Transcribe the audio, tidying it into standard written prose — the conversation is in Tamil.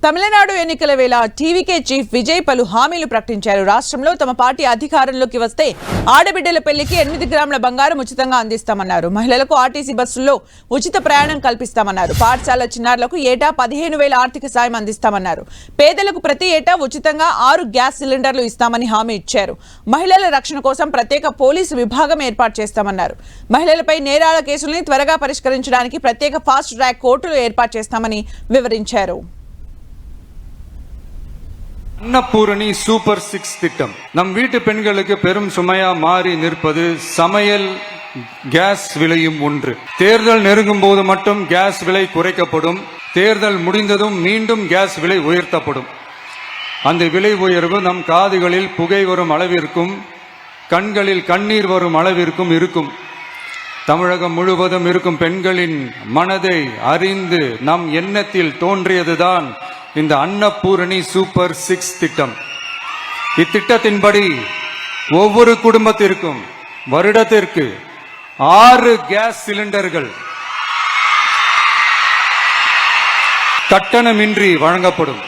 తమిళనాడు ఎన్నికల వేళ టీవీకే చీఫ్ విజయ్ పలు హామీలు ప్రకటించారు. రాష్ట్రంలో తమ పార్టీ అధికారంలోకి వస్తే ఆడబిడ్డల పెళ్లికి 8 గ్రాముల బంగారం ఉచితంగా అందిస్తామన్నారు. మహిళలకు ఆర్టీసీ బస్సుల్లో ఉచిత ప్రయాణం కల్పిస్తామన్నారు. పాఠశాల చిన్నారులకు ఏటా 15,000 ఆర్థిక సాయం అందిస్తామన్నారు. పేదలకు ప్రతి ఏటా ఉచితంగా 6 గ్యాస్ సిలిండర్లు ఇస్తామని హామీ ఇచ్చారు. మహిళల రక్షణ కోసం ప్రత్యేక పోలీసు విభాగం ఏర్పాటు చేస్తామన్నారు. మహిళలపై నేరాల కేసుల్ని త్వరగా పరిష్కరించడానికి ప్రత్యేక ఫాస్ట్ ట్రాక్ కోర్టులు ఏర్పాటు చేస్తామని వివరించారు. அன்னபூரணி சூப்பர் 6 திட்டம் நம் வீட்டு பெண்களுக்கு பெரும் சுமையா மாறி நிற்பது சமையல் கேஸ் விலையும் ஒன்று. தேர்தல் நெருங்கும் போது மட்டும் கேஸ் விலை குறைக்கப்படும். தேர்தல் முடிந்ததும் மீண்டும் கேஸ் விலை உயர்த்தப்படும். அந்த விலை உயர்வு நம் காதுகளில் புகை வரும் அளவிற்கும் கண்களில் கண்ணீர் வரும் அளவிற்கும் இருக்கும். தமிழகம் முழுவதும் இருக்கும் பெண்களின் மனதை அறிந்து நம் எண்ணத்தில் தோன்றியதுதான் இந்த அன்னபூரணி சூப்பர் 6 திட்டம். இத்திட்டத்தின்படி ஒவ்வொரு குடும்பத்திற்கும் வருடத்திற்கு 6 கேஸ் சிலிண்டர்கள் கட்டணமின்றி வழங்கப்படும்.